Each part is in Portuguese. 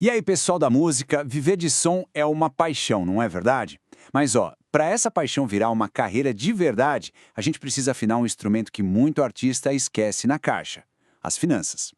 E aí, pessoal da música, viver de som é uma paixão, não é verdade? Mas para essa paixão virar uma carreira de verdade, a gente precisa afinar um instrumento que muito artista esquece na caixa: as finanças.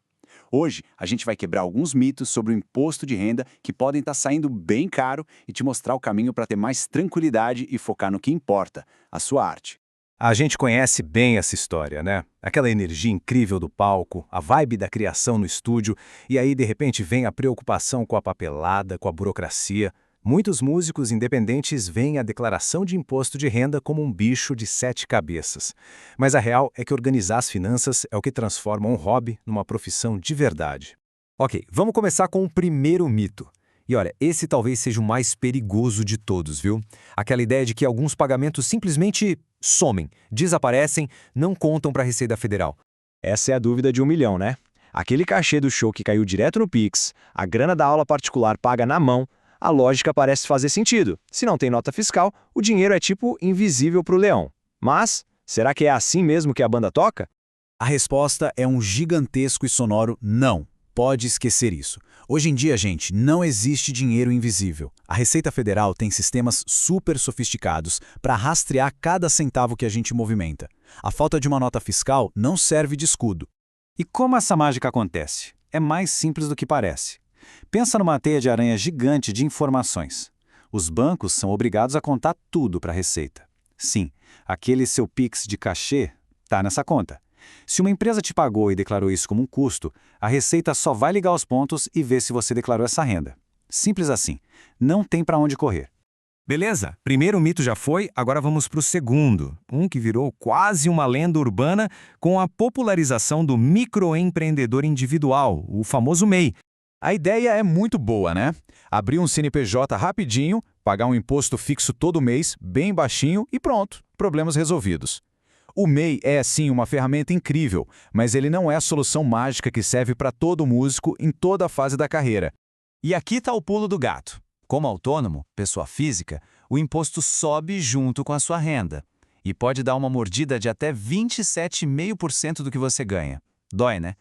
Hoje, a gente vai quebrar alguns mitos sobre o imposto de renda que podem estar saindo bem caro e te mostrar o caminho para ter mais tranquilidade e focar no que importa, a sua arte. A gente conhece bem essa história, né? Aquela energia incrível do palco, a vibe da criação no estúdio, e aí de repente vem a preocupação com a papelada, com a burocracia. Muitos músicos independentes veem a declaração de imposto de renda como um bicho de 7 cabeças. Mas a real é que organizar as finanças é o que transforma um hobby numa profissão de verdade. Ok, vamos começar com o primeiro mito. E olha, esse talvez seja o mais perigoso de todos, viu? Aquela ideia de que alguns pagamentos simplesmente somem, desaparecem, não contam para a Receita Federal. Essa é a dúvida de 1 milhão, né? Aquele cachê do show que caiu direto no Pix, a grana da aula particular paga na mão, a lógica parece fazer sentido. Se não tem nota fiscal, o dinheiro é tipo invisível para o leão. Mas, será que é assim mesmo que a banda toca? A resposta é um gigantesco e sonoro não. Pode esquecer isso. Hoje em dia, gente, não existe dinheiro invisível. A Receita Federal tem sistemas super sofisticados para rastrear cada centavo que a gente movimenta. A falta de uma nota fiscal não serve de escudo. E como essa mágica acontece? É mais simples do que parece. Pensa numa teia de aranha gigante de informações. Os bancos são obrigados a contar tudo para a Receita. Sim, aquele seu Pix de cachê está nessa conta. Se uma empresa te pagou e declarou isso como um custo, a Receita só vai ligar os pontos e ver se você declarou essa renda. Simples assim. Não tem para onde correr. Beleza, primeiro mito já foi, agora vamos para o segundo. Um que virou quase uma lenda urbana com a popularização do microempreendedor individual, o famoso MEI. A ideia é muito boa, né? Abrir um CNPJ rapidinho, pagar um imposto fixo todo mês, bem baixinho e pronto, problemas resolvidos. O MEI é, sim, uma ferramenta incrível, mas ele não é a solução mágica que serve para todo músico em toda a fase da carreira. E aqui está o pulo do gato. Como autônomo, pessoa física, o imposto sobe junto com a sua renda. E pode dar uma mordida de até 27,5% do que você ganha. Dói, né?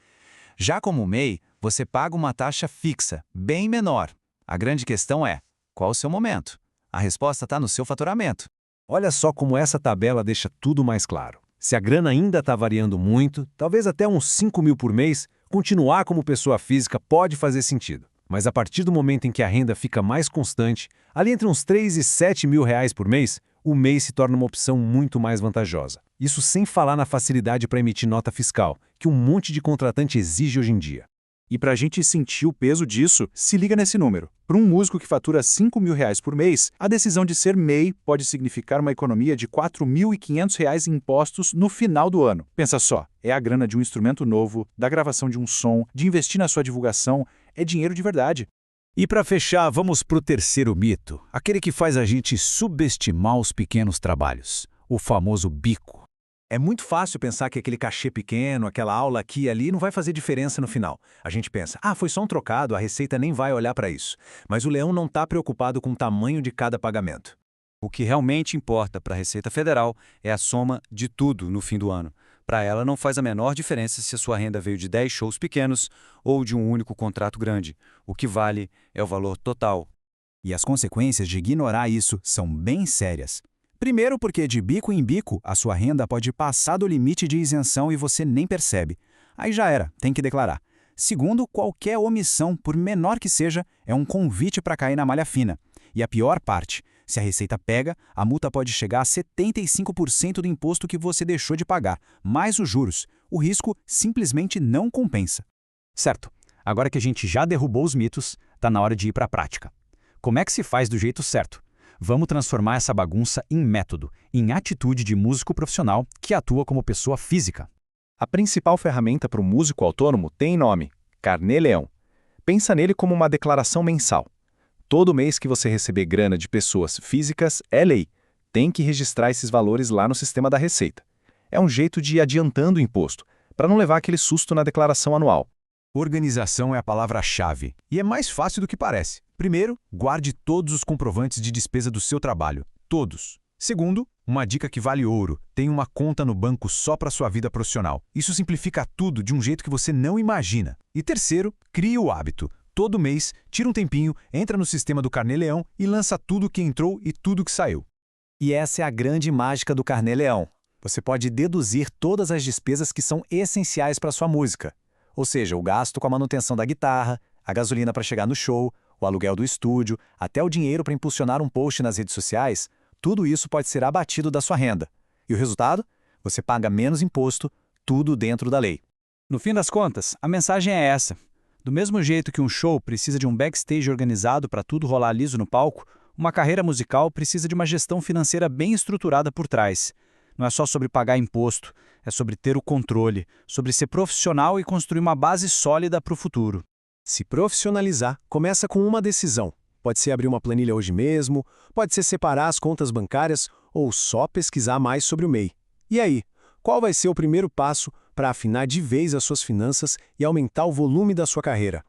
Já como MEI, você paga uma taxa fixa, bem menor. A grande questão é, qual o seu momento? A resposta está no seu faturamento. Olha só como essa tabela deixa tudo mais claro. Se a grana ainda está variando muito, talvez até uns 5 mil por mês, continuar como pessoa física pode fazer sentido. Mas a partir do momento em que a renda fica mais constante, ali entre uns 3 e 7 mil reais por mês, o MEI se torna uma opção muito mais vantajosa. Isso sem falar na facilidade para emitir nota fiscal, que um monte de contratante exige hoje em dia. E para a gente sentir o peso disso, se liga nesse número. Para um músico que fatura 5 mil reais por mês, a decisão de ser MEI pode significar uma economia de 4.500 reais em impostos no final do ano. Pensa só, é a grana de um instrumento novo, da gravação de um som, de investir na sua divulgação, é dinheiro de verdade. E para fechar, vamos para o terceiro mito, aquele que faz a gente subestimar os pequenos trabalhos, o famoso bico. É muito fácil pensar que aquele cachê pequeno, aquela aula aqui e ali não vai fazer diferença no final. A gente pensa, foi só um trocado, a Receita nem vai olhar para isso. Mas o leão não está preocupado com o tamanho de cada pagamento. O que realmente importa para a Receita Federal é a soma de tudo no fim do ano. Para ela não faz a menor diferença se a sua renda veio de 10 shows pequenos ou de um único contrato grande. O que vale é o valor total. E as consequências de ignorar isso são bem sérias. Primeiro porque de bico em bico, a sua renda pode passar do limite de isenção e você nem percebe. Aí já era, tem que declarar. Segundo, qualquer omissão, por menor que seja, é um convite para cair na malha fina. E a pior parte, se a Receita pega, a multa pode chegar a 75% do imposto que você deixou de pagar, mais os juros. O risco simplesmente não compensa. Certo, agora que a gente já derrubou os mitos, está na hora de ir para a prática. Como é que se faz do jeito certo? Vamos transformar essa bagunça em método, em atitude de músico profissional que atua como pessoa física. A principal ferramenta para o músico autônomo tem nome: Carnê-Leão. Pensa nele como uma declaração mensal. Todo mês que você receber grana de pessoas físicas é lei. Tem que registrar esses valores lá no sistema da Receita. É um jeito de ir adiantando o imposto, para não levar aquele susto na declaração anual. Organização é a palavra-chave, e é mais fácil do que parece. Primeiro, guarde todos os comprovantes de despesa do seu trabalho. Todos. Segundo, uma dica que vale ouro: tenha uma conta no banco só para sua vida profissional. Isso simplifica tudo de um jeito que você não imagina. E terceiro, crie o hábito. Todo mês, tira um tempinho, entra no sistema do Carnê-Leão e lança tudo que entrou e tudo que saiu. E essa é a grande mágica do Carnê-Leão. Você pode deduzir todas as despesas que são essenciais para sua música. Ou seja, o gasto com a manutenção da guitarra, a gasolina para chegar no show, o aluguel do estúdio, até o dinheiro para impulsionar um post nas redes sociais, tudo isso pode ser abatido da sua renda. E o resultado? Você paga menos imposto, tudo dentro da lei. No fim das contas, a mensagem é essa. Do mesmo jeito que um show precisa de um backstage organizado para tudo rolar liso no palco, uma carreira musical precisa de uma gestão financeira bem estruturada por trás. Não é só sobre pagar imposto, é sobre ter o controle, sobre ser profissional e construir uma base sólida para o futuro. Se profissionalizar, começa com uma decisão. Pode ser abrir uma planilha hoje mesmo, pode ser separar as contas bancárias ou só pesquisar mais sobre o MEI. E aí, qual vai ser o primeiro passo para afinar de vez as suas finanças e aumentar o volume da sua carreira?